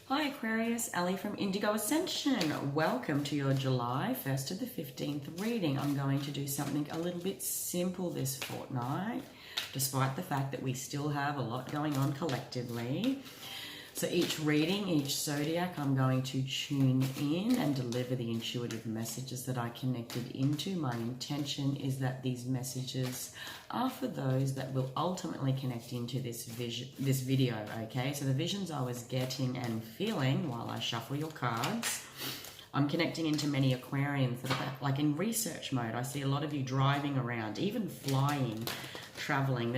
Hi Aquarius, Ali from Indigo Ascension. Welcome to your July 1st to the 15th reading. I'm going to do something a little bit simple this fortnight, despite the fact that we still have a lot going on collectively. So each reading, each zodiac, I'm going to tune in and deliver the intuitive messages that I connected into. My intention is that these messages are for those that will ultimately connect into this video, okay? So the visions I was getting and feeling while I shuffle your cards, I'm connecting into many Aquarians that are like in research mode. I see a lot of you driving around, even flying, traveling.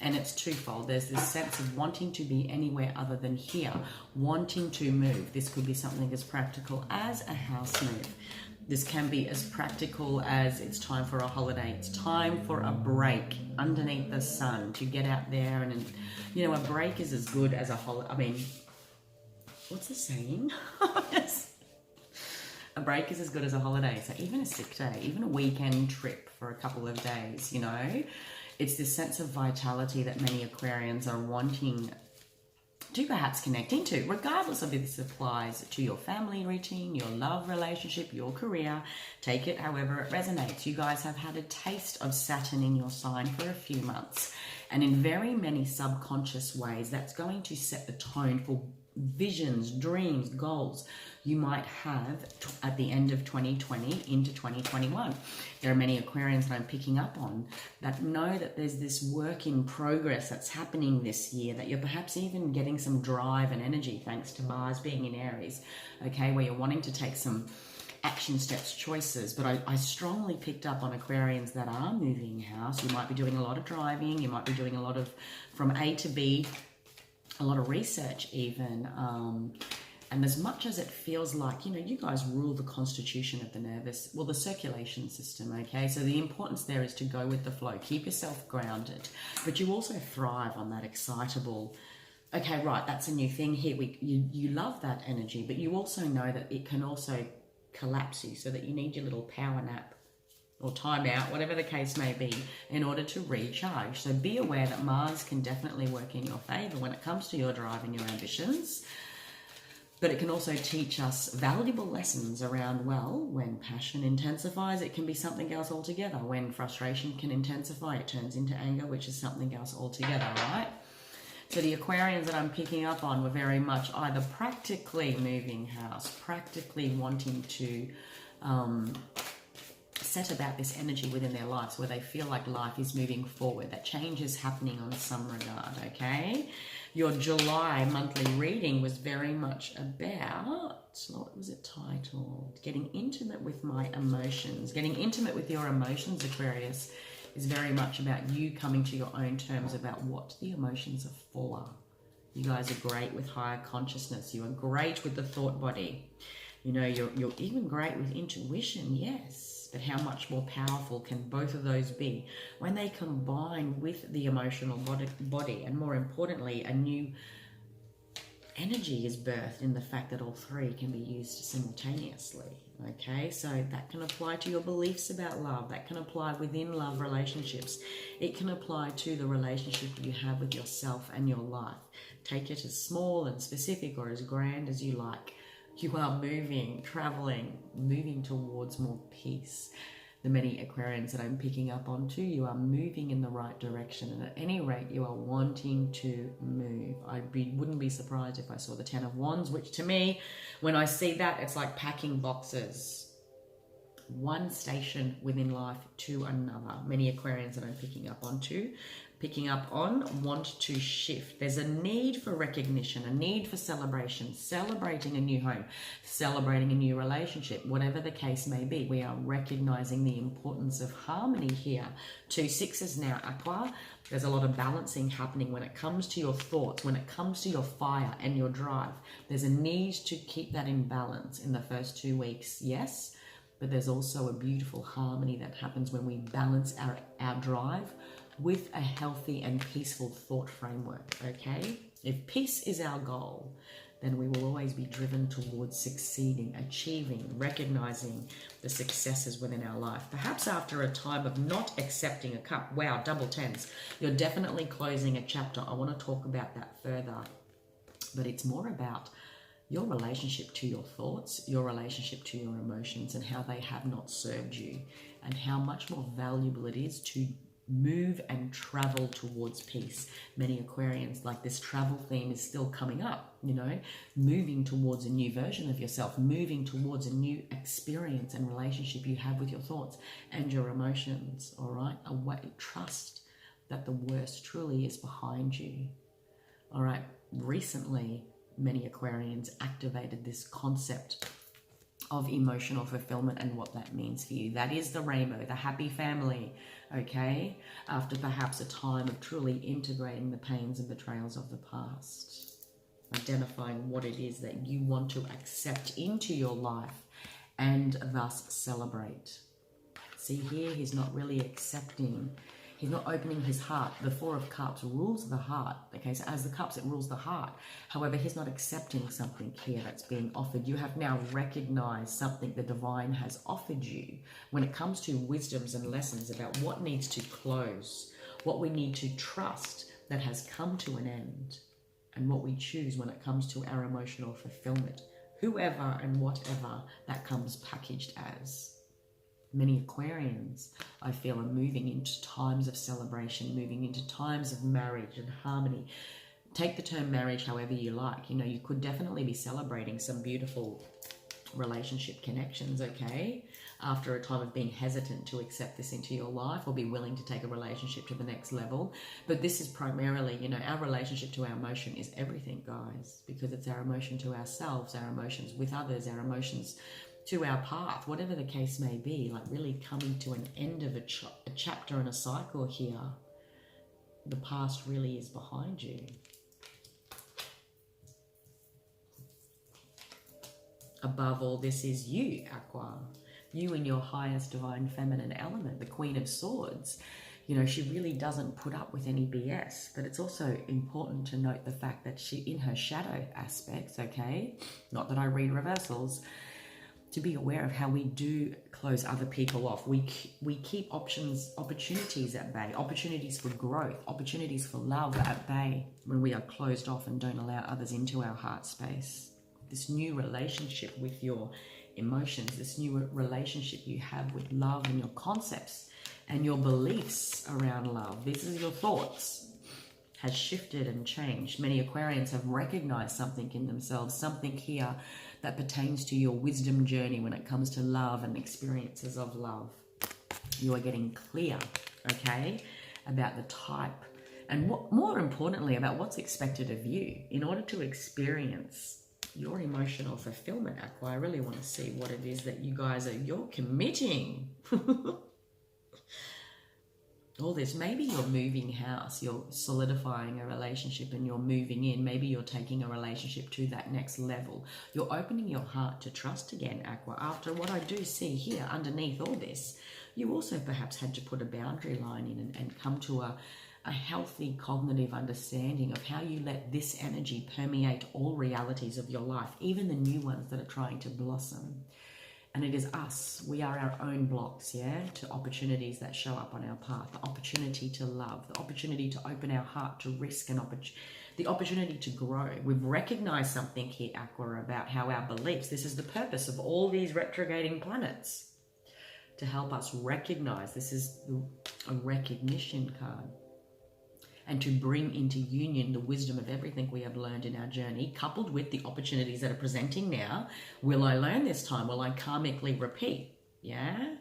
And it's twofold. There's this sense of wanting to be anywhere other than here, wanting to move. This could be something as practical as a house move. This can be as practical as it's time for a holiday. It's time for a break underneath the sun to get out there. And, you know, a break is as good as a holiday. I mean, what's the saying? Yes. A break is as good as a holiday. So even a sick day, even a weekend trip for a couple of days, you know, it's this sense of vitality that many Aquarians are wanting to perhaps connect into, regardless of if this applies to your family routine, your love relationship, your career. Take it however it resonates. You guys have had a taste of Saturn in your sign for a few months. And in very many subconscious ways, that's going to set the tone for visions, dreams, goals you might have at the end of 2020 into 2021. There are many Aquarians that I'm picking up on that know that there's this work in progress that's happening this year, that you're perhaps even getting some drive and energy thanks to Mars being in Aries, okay, where you're wanting to take some action steps, choices. But I strongly picked up on Aquarians that are moving house. You might be doing a lot of driving, you might be doing a lot of from A to B, a lot of research even, and as much as it feels like, you know, you guys rule the constitution of the circulation system, okay? So the importance there is to go with the flow, keep yourself grounded, but you also thrive on that excitable, okay, right, that's a new thing here. You love that energy, but you also know that it can also collapse you, so that you need your little power nap or time out, whatever the case may be, in order to recharge. So be aware that Mars can definitely work in your favor when it comes to your drive and your ambitions. But it can also teach us valuable lessons around, well, when passion intensifies, it can be something else altogether. When frustration can intensify, it turns into anger, which is something else altogether, right? So the Aquarians that I'm picking up on were very much either practically moving house, practically wanting to set about this energy within their lives where they feel like life is moving forward, that change is happening on some regard, okay? Your July monthly reading was very much about, what was it titled? Getting intimate with my emotions. Getting intimate with your emotions, Aquarius, is very much about you coming to your own terms about what the emotions are for. You guys are great with higher consciousness. You are great with the thought body. You know, you're even great with intuition, yes. But how much more powerful can both of those be when they combine with the emotional body? And more importantly, a new energy is birthed in the fact that all three can be used simultaneously, okay? So that can apply to your beliefs about love. That can apply within love relationships. It can apply to the relationship you have with yourself and your life. Take it as small and specific or as grand as you like. You are moving, traveling, moving towards more peace. The many Aquarians that I'm picking up on too, you are moving in the right direction. And at any rate, you are wanting to move. Wouldn't be surprised if I saw the 10 of Wands, which to me, when I see that, it's like packing boxes. One station within life to another. Many Aquarians that I'm picking up on want to shift. There's a need for recognition, a need for celebration, celebrating a new home, celebrating a new relationship, whatever the case may be. We are recognizing the importance of harmony here. 2 6s now, Aqua. There's a lot of balancing happening when it comes to your thoughts, when it comes to your fire and your drive. There's a need to keep that in balance in the first 2 weeks, yes, but there's also a beautiful harmony that happens when we balance our drive with a healthy and peaceful thought framework, okay? If peace is our goal, then we will always be driven towards succeeding, achieving, recognizing the successes within our life. Perhaps after a time of not accepting a cup, wow, double 10s, you're definitely closing a chapter. I want to talk about that further, but it's more about your relationship to your thoughts, your relationship to your emotions, and how they have not served you, and how much more valuable it is to move and travel towards peace. Many Aquarians, like this travel theme is still coming up, you know, moving towards a new version of yourself, moving towards a new experience and relationship you have with your thoughts and your emotions, all right? Trust that the worst truly is behind you, all right? Recently, many Aquarians activated this concept of emotional fulfillment and what that means for you. That is the rainbow, the happy family, okay? After perhaps a time of truly integrating the pains and betrayals of the past, identifying what it is that you want to accept into your life and thus celebrate. See here, he's not really accepting. He's not opening his heart. The Four of Cups rules the heart. Okay, so as the cups, it rules the heart. However, he's not accepting something here that's being offered. You have now recognized something the divine has offered you when it comes to wisdoms and lessons about what needs to close, what we need to trust that has come to an end, and what we choose when it comes to our emotional fulfillment, whoever and whatever that comes packaged as. Many Aquarians, I feel, are moving into times of celebration, moving into times of marriage and harmony. Take the term marriage however you like. You know, you could definitely be celebrating some beautiful relationship connections, okay? After a time of being hesitant to accept this into your life or be willing to take a relationship to the next level. But this is primarily, you know, our relationship to our emotion is everything, guys, because it's our emotion to ourselves, our emotions with others, our emotions to our path, whatever the case may be, like really coming to an end of a chapter and a cycle here. The past really is behind you. Above all this is you, Aqua. You in your highest divine feminine element, the Queen of Swords. You know, she really doesn't put up with any BS, but it's also important to note the fact that she, in her shadow aspects, okay, not that I read reversals, to be aware of how we do close other people off. We keep opportunities at bay, opportunities for growth, opportunities for love at bay when we are closed off and don't allow others into our heart space. This new relationship with your emotions, this new relationship you have with love and your concepts and your beliefs around love, this is your thoughts, has shifted and changed. Many Aquarians have recognized something in themselves, something here that pertains to your wisdom journey when it comes to love and experiences of love. You are getting clear, okay, about the type and what, more importantly, about what's expected of you in order to experience your emotional fulfillment, Aqua. I really want to see what it is that you guys you're committing. All this, maybe you're moving house, you're solidifying a relationship and you're moving in. Maybe you're taking a relationship to that next level. You're opening your heart to trust again, Aqua. After what I do see here underneath all this, you also perhaps had to put a boundary line in and come to a healthy cognitive understanding of how you let this energy permeate all realities of your life, even the new ones that are trying to blossom. And it is us. We are our own blocks, yeah, to opportunities that show up on our path. The opportunity to love, the opportunity to open our heart to risk, and the opportunity to grow. We've recognized something here, Aqua, about how our beliefs, this is the purpose of all these retrograding planets, to help us recognize. This is a recognition card. And to bring into union the wisdom of everything we have learned in our journey, coupled with the opportunities that are presenting now. Will I learn this time? Will I karmically repeat? Yeah?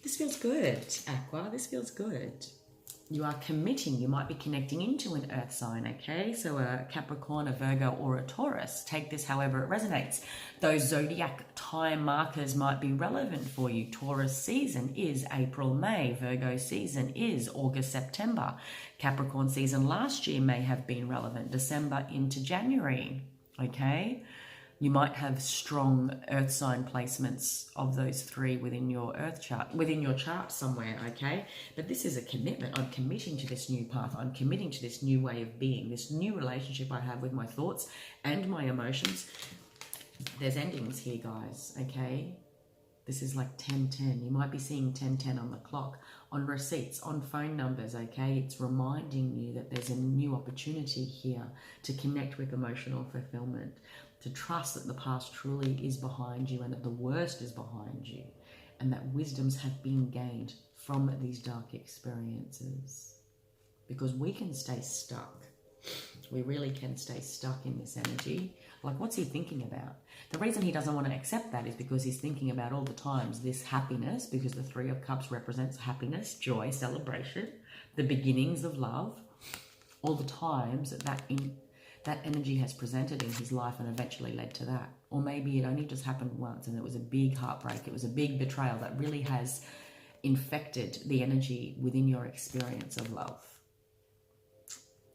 This feels good, Aqua. This feels good. You are committing. You might be connecting into an earth sign, okay? So a Capricorn, a Virgo, or a Taurus. Take this however it resonates. Those zodiac time markers might be relevant for you. Taurus season is April, May. Virgo season is August, September. Capricorn season last year may have been relevant, December into January, okay? You might have strong earth sign placements of those three within your earth chart, within your chart somewhere, okay? But this is a commitment. I'm committing to this new path. I'm committing to this new way of being, this new relationship I have with my thoughts and my emotions. There's endings here, guys, okay? This is like 1010. You might be seeing 1010 on the clock, on receipts, on phone numbers, okay? It's reminding you that there's a new opportunity here to connect with emotional fulfillment, to trust that the past truly is behind you and that the worst is behind you, and that wisdoms have been gained from these dark experiences. Because we can stay stuck. We really can stay stuck in this energy. Like, what's he thinking about? The reason he doesn't want to accept that is because he's thinking about all the times this happiness, because the Three of Cups represents happiness, joy, celebration, the beginnings of love, all the times that energy has presented in his life and eventually led to that. Or maybe it only just happened once and it was a big heartbreak, it was a big betrayal that really has infected the energy within your experience of love.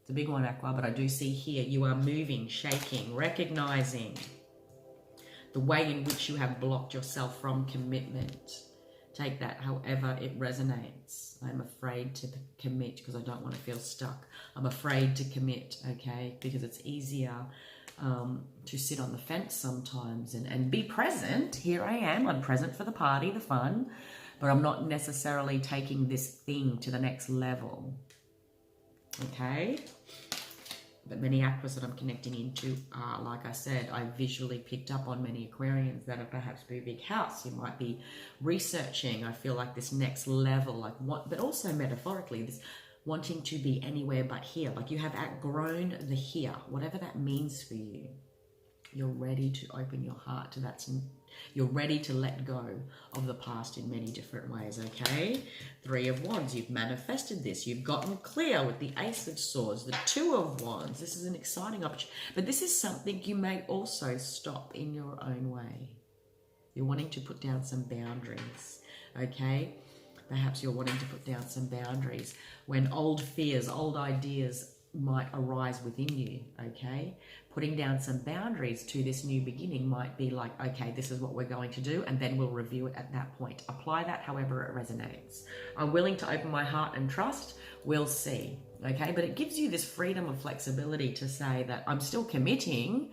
It's a big one, Aqua, but I do see here you are moving, shaking, recognizing the way in which you have blocked yourself from commitment. Take that however it resonates. I'm afraid to commit because I don't want to feel stuck. I'm afraid to commit, okay, because it's easier to sit on the fence sometimes and be present. Here I am, I'm present for the party, the fun, but I'm not necessarily taking this thing to the next level, okay? But many Aquas that I'm connecting into are, like I said, I visually picked up on many Aquarians that are perhaps very big house. You might be researching, I feel like, this next level, like what, but also metaphorically, this wanting to be anywhere but here. Like you have outgrown the here, whatever that means for you. You're ready to open your heart to that. You're ready to let go of the past in many different ways, okay? Three of Wands, you've manifested this. You've gotten clear with the Ace of Swords, the Two of Wands. This is an exciting opportunity. But this is something you may also stop in your own way. You're wanting to put down some boundaries, okay? Perhaps you're wanting to put down some boundaries when old fears, old ideas might arise within you, okay? Putting down some boundaries to this new beginning might be like, okay, this is what we're going to do, and then we'll review it at that point. Apply that however it resonates. I'm willing to open my heart and trust. We'll see, okay? But it gives you this freedom of flexibility to say that I'm still committing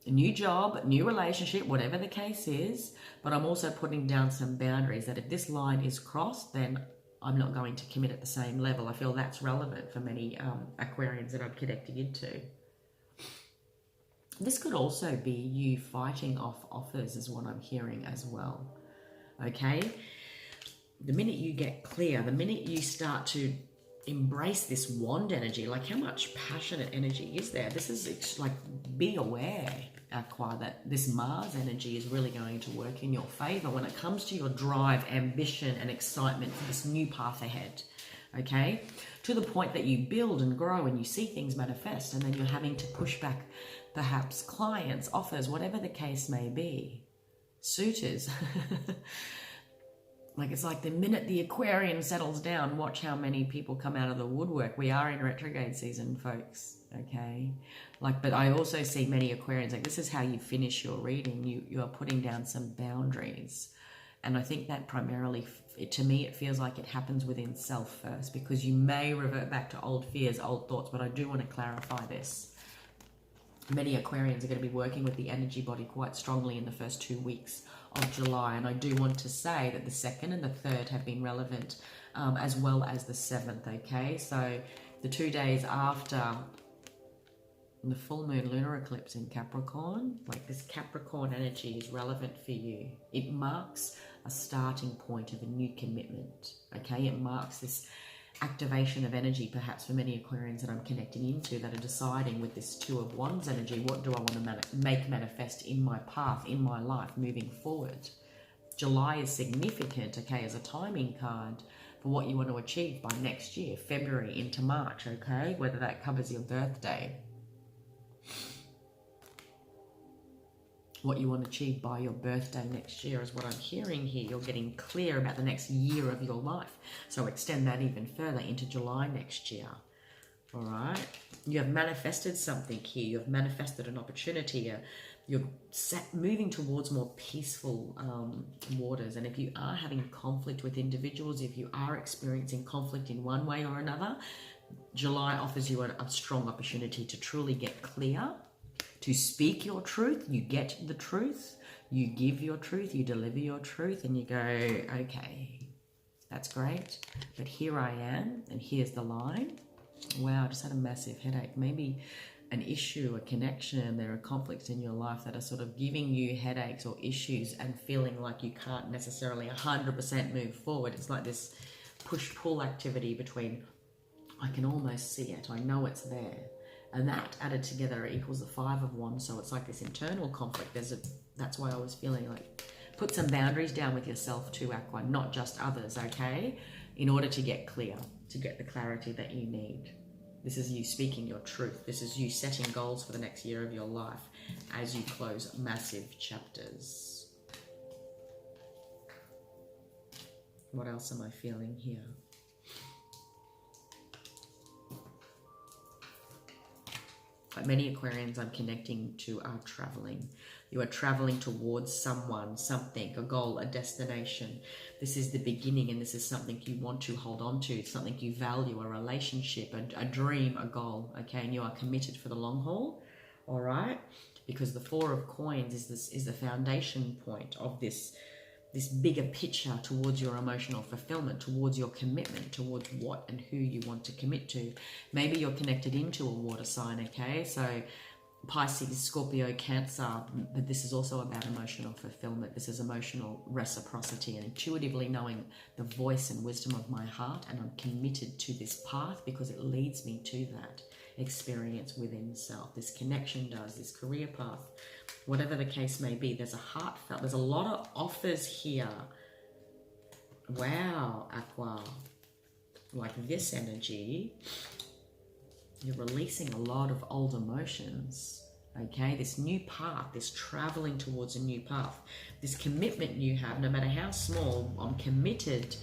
a new job, new relationship, whatever the case is, but I'm also putting down some boundaries that if this line is crossed, then I'm not going to commit at the same level. I feel that's relevant for many Aquarians that I'm connecting into. This could also be you fighting off offers is what I'm hearing as well, okay? The minute you get clear, the minute you start to embrace this wand energy, like how much passionate energy is there? This is like, be aware, Aqua, that this Mars energy is really going to work in your favor when it comes to your drive, ambition, and excitement for this new path ahead, okay? To the point that you build and grow and you see things manifest, and then you're having to push back perhaps clients, offers, whatever the case may be. Suitors. Like, it's like the minute the Aquarian settles down, watch how many people come out of the woodwork. We are in retrograde season, folks, okay? Like, but I also see many Aquarians, like, this is how you finish your reading. You are putting down some boundaries. And I think that primarily, to me, it feels like it happens within self first, because you may revert back to old fears, old thoughts, but I do want to clarify this. Many Aquarians are going to be working with the energy body quite strongly in the first 2 weeks of July. And I do want to say that the 2nd and the 3rd have been relevant, as well as the 7th, okay? So the 2 days after the full moon lunar eclipse in Capricorn, like this Capricorn energy is relevant for you. It marks a starting point of a new commitment, okay? It marks this activation of energy, perhaps for many Aquarians that I'm connecting into, that are deciding with this Two of Wands energy, what do I want to make manifest in my path, in my life, moving forward. July is significant, okay, as a timing card for what you want to achieve by next year, February into March, okay, whether that covers your birthday. What you want to achieve by your birthday next year is what I'm hearing here. You're getting clear about the next year of your life. So extend that even further into July next year. All right. You have manifested something here. You have manifested an opportunity. You're moving towards more peaceful waters. And if you are having conflict with individuals, if you are experiencing conflict in one way or another, July offers you a strong opportunity to truly get clear, to speak your truth. You get the truth, You give your truth, you deliver your truth, and you go, okay, that's great, but here I am, and here's the line. Wow, I just had a massive headache. Maybe an issue, a connection, there are conflicts in your life that are sort of giving you headaches or issues and feeling like you can't necessarily 100% move forward. It's like this push-pull activity between, I can almost see it, I know it's there. And that added together equals the 5 of Wands. So it's like this internal conflict. That's why I was feeling like, put some boundaries down with yourself too, Aqua, not just others, okay? In order to get clear, to get the clarity that you need. This is you speaking your truth. This is you setting goals for the next year of your life as you close massive chapters. What else am I feeling here? Like many Aquarians I'm connecting to are traveling. You are traveling towards someone, something, a goal, a destination. This is the beginning, and this is something you want to hold on to, something you value, a relationship, a dream, a goal, okay? And you are committed for the long haul, all right? Because the 4 of Coins is the foundation point of this bigger picture towards your emotional fulfillment, towards your commitment, towards what and who you want to commit to. Maybe you're connected into a water sign, okay? So Pisces, Scorpio, Cancer, but this is also about emotional fulfillment. This is emotional reciprocity and intuitively knowing the voice and wisdom of my heart, and I'm committed to this path because it leads me to that experience within self. This connection does, this career path, whatever the case may be. There's a heartfelt, there's a lot of offers here. Wow, Aqua. Like this energy, you're releasing a lot of old emotions, okay? This new path, this traveling towards a new path, this commitment you have, no matter how small, I'm committed.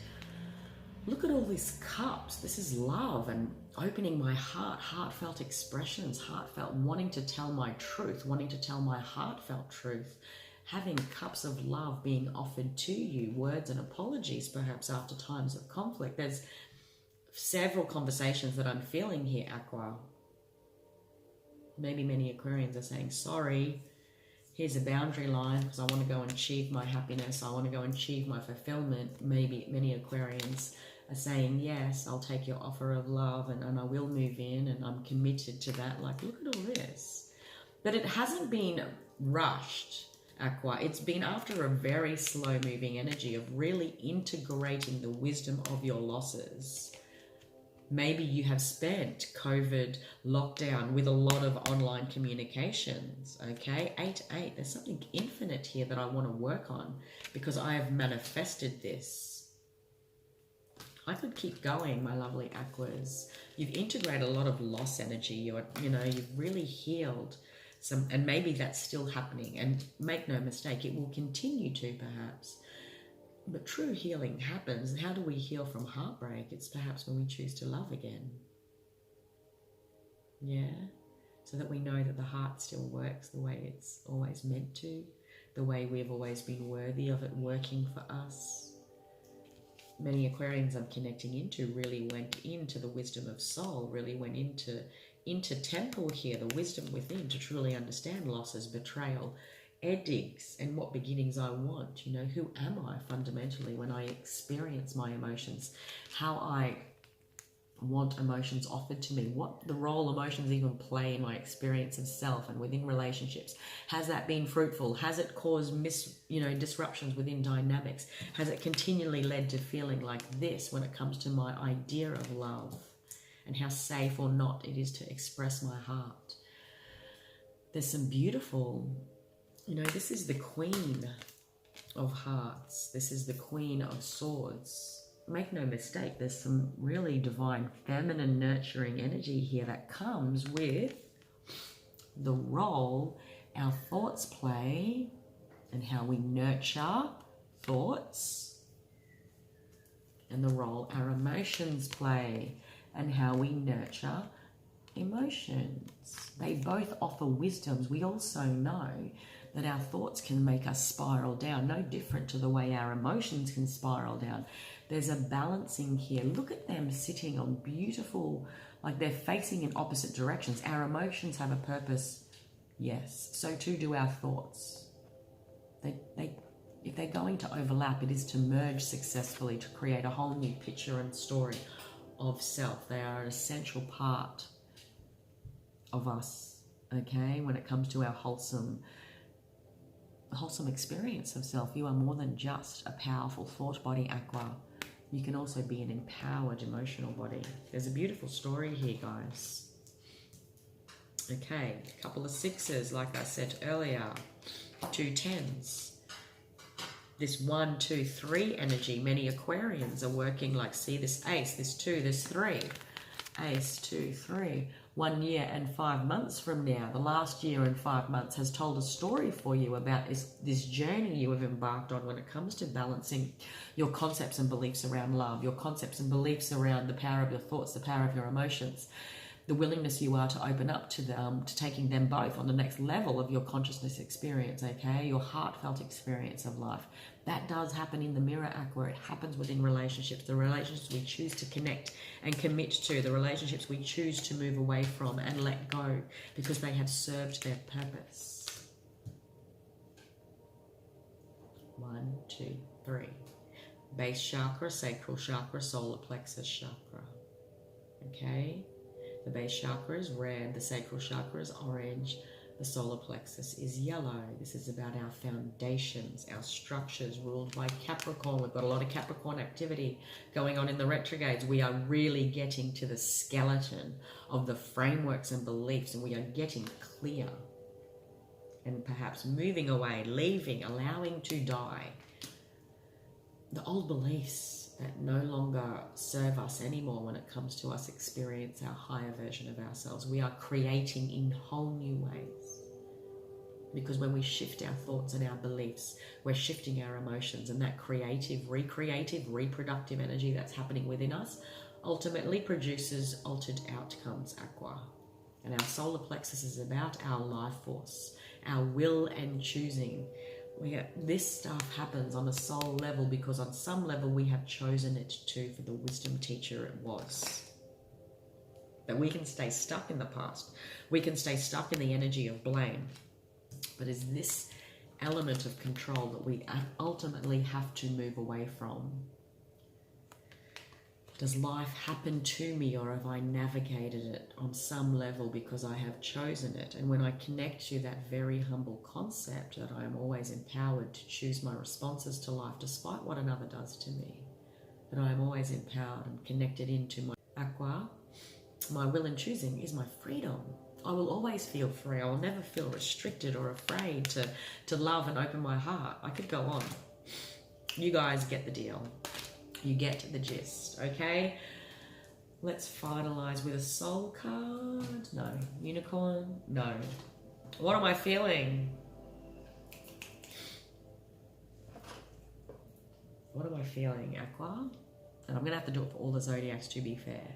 Look at all these cups. This is love and opening my heart, heartfelt expressions, heartfelt, wanting to tell my truth, wanting to tell my heartfelt truth, having cups of love being offered to you, words and apologies perhaps after times of conflict. There's several conversations that I'm feeling here, Aqua. Maybe many Aquarians are saying, sorry, here's a boundary line because I want to go and achieve my happiness. I want to go and achieve my fulfillment. Maybe many Aquarians are saying, yes, I'll take your offer of love and I will move in and I'm committed to that. Like, look at all this. But it hasn't been rushed, Aqua. It's been after a very slow moving energy of really integrating the wisdom of your losses. Maybe you have spent COVID lockdown with a lot of online communications, okay? 8-8, there's something infinite here that I want to work on because I have manifested this. I could keep going, my lovely Aquas. You've integrated a lot of loss energy. You've really healed some, and maybe that's still happening. And make no mistake, it will continue to perhaps. But true healing happens. And how do we heal from heartbreak? It's perhaps when we choose to love again. Yeah? So that we know that the heart still works the way it's always meant to, the way we've always been worthy of it working for us. Many Aquarians I'm connecting into really went into the wisdom of soul, really went into temple here, the wisdom within, to truly understand losses, betrayal, edicts, and what beginnings I want. Who am I fundamentally when I experience my emotions, how I want emotions offered to me, what the role emotions even play in my experience of self and within relationships. Has that been fruitful? Has it caused disruptions within dynamics? Has it continually led to feeling like this when it comes to my idea of love and how safe or not it is to express my heart? There's some beautiful, this is the Queen of Hearts. This is the Queen of Swords. Make no mistake, there's some really divine feminine nurturing energy here that comes with the role our thoughts play and how we nurture thoughts, and the role our emotions play and how we nurture emotions. They both offer wisdoms. We also know that our thoughts can make us spiral down, no different to the way our emotions can spiral down. There's a balancing here. Look at them sitting on beautiful, like they're facing in opposite directions. Our emotions have a purpose, yes. So too do our thoughts. if they're going to overlap, it is to merge successfully to create a whole new picture and story of self. They are an essential part of us, okay, when it comes to our wholesome experience of self. You are more than just a powerful thought body, Aqua. You can also be an empowered emotional body. There's a beautiful story here, guys. Okay, a couple of sixes, like I said earlier, 2 10s. This 1, 2, 3 energy, many Aquarians are working like, see this ace, this 2, this 3. Ace, 2, 3. 1 year and 5 months from now, the last year and 5 months has told a story for you about this journey you have embarked on when it comes to balancing your concepts and beliefs around love, your concepts and beliefs around the power of your thoughts, the power of your emotions, the willingness you are to open up to them, to taking them both on the next level of your consciousness experience, okay? Your heartfelt experience of life. That does happen in the mirror, Aqua. It happens within relationships, the relationships we choose to connect and commit to, the relationships we choose to move away from and let go because they have served their purpose. 1, 2, 3. Base chakra, sacral chakra, solar plexus chakra. Okay? The base chakra is red, the sacral chakra is orange, the solar plexus is yellow. This is about our foundations, our structures ruled by Capricorn. We've got a lot of Capricorn activity going on in the retrogrades. We are really getting to the skeleton of the frameworks and beliefs, and we are getting clear and perhaps moving away, leaving, allowing to die the old beliefs that no longer serve us anymore when it comes to us experience our higher version of ourselves. We are creating in whole new ways. Because when we shift our thoughts and our beliefs, we're shifting our emotions, and that creative, reproductive energy that's happening within us ultimately produces altered outcomes, Aqua. And our solar plexus is about our life force, our will and choosing. This stuff happens on a soul level because on some level we have chosen it to, for the wisdom teacher it was. That we can stay stuck in the past. We can stay stuck in the energy of blame. But it's this element of control that we ultimately have to move away from. Does life happen to me, or have I navigated it on some level because I have chosen it? And when I connect to that very humble concept that I am always empowered to choose my responses to life despite what another does to me, that I am always empowered and connected into my Aqua, my will and choosing is my freedom. I will always feel free. I will never feel restricted or afraid to love and open my heart. I could go on. You guys get the deal. You get the gist, okay? Let's finalize with a soul card. No. Unicorn? No. What am I feeling? What am I feeling, Aqua? And I'm going to have to do it for all the zodiacs, to be fair.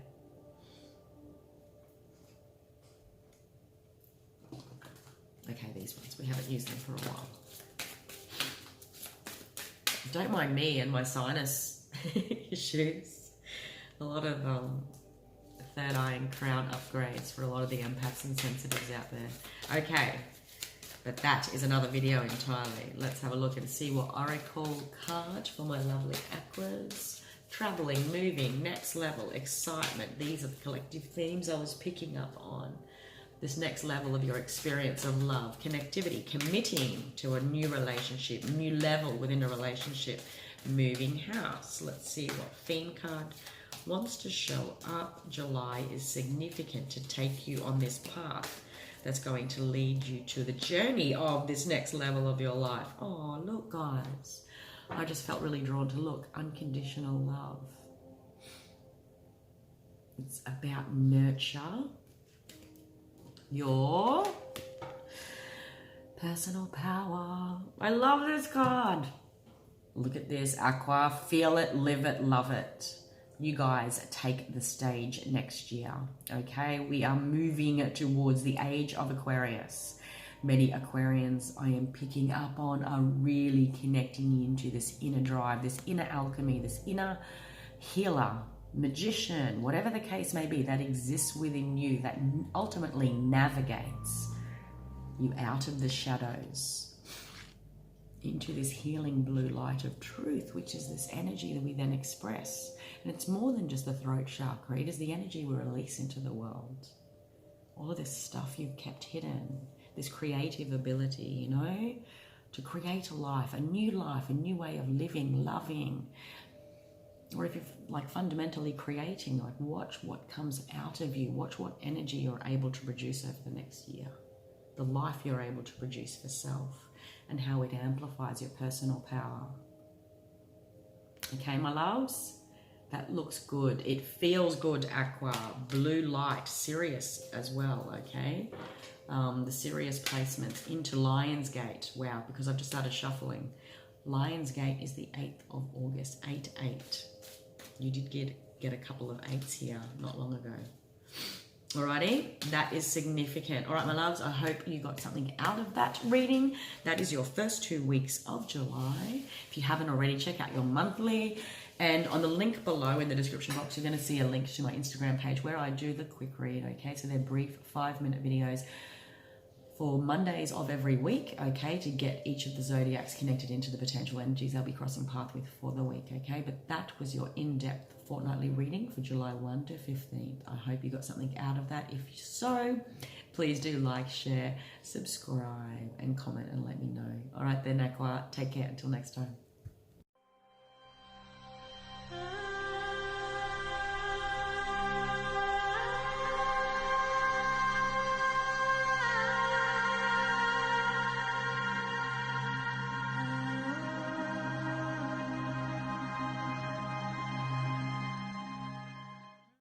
Okay, these ones. We haven't used them for a while. Don't mind me and my sinus issues. A lot of third eye and crown upgrades for a lot of the empaths and sensitives out there. Okay, but that is another video entirely. Let's have a look and see what oracle card for my lovely Aquas. Traveling, moving, next level, excitement. These are the collective themes I was picking up on. This next level of your experience of love, connectivity, committing to a new relationship, new level within a relationship, moving house. Let's see what theme card wants to show up. July is significant to take you on this path that's going to lead you to the journey of this next level of your life. Oh, look, guys. I just felt really drawn to look. Unconditional love. It's about nurture. Your personal power. I love this card. Look at this, Aqua. Feel it, live it, love it. You guys take the stage next year, okay? We are moving towards the age of Aquarius. Many Aquarians I am picking up on are really connecting into this inner drive, this inner alchemy, this inner healer, magician, whatever the case may be, that exists within you, that ultimately navigates you out of the shadows into this healing blue light of truth, which is this energy that we then express. And it's more than just the throat chakra. It is the energy we release into the world. All of this stuff you've kept hidden, this creative ability, you know, to create a life, a new way of living, loving. Or if you're like fundamentally creating, like watch what comes out of you, watch what energy you're able to produce over the next year, the life you're able to produce for self, and how it amplifies your personal power. Okay, my loves, that looks good. It feels good, Aqua. Blue light, Sirius as well, okay? The Sirius placements into Lionsgate. Wow, because I've just started shuffling. Lionsgate is the 8th of August, 8-8. You did get a couple of 8s here not long ago. Alrighty, that is significant. All right, my loves, I hope you got something out of that reading. That is your first 2 weeks of July. If you haven't already, check out your monthly. And on the link below in the description box, you're going to see a link to my Instagram page where I do the quick read, okay? So they're brief 5-minute videos for Mondays of every week, okay, to get each of the zodiacs connected into the potential energies they'll be crossing path with for the week, okay? But that was your in-depth fortnightly reading for July 1 to 15th. I hope you got something out of that. If so, please do like, share, subscribe, and comment and let me know. All right then, Aqua, take care until next time.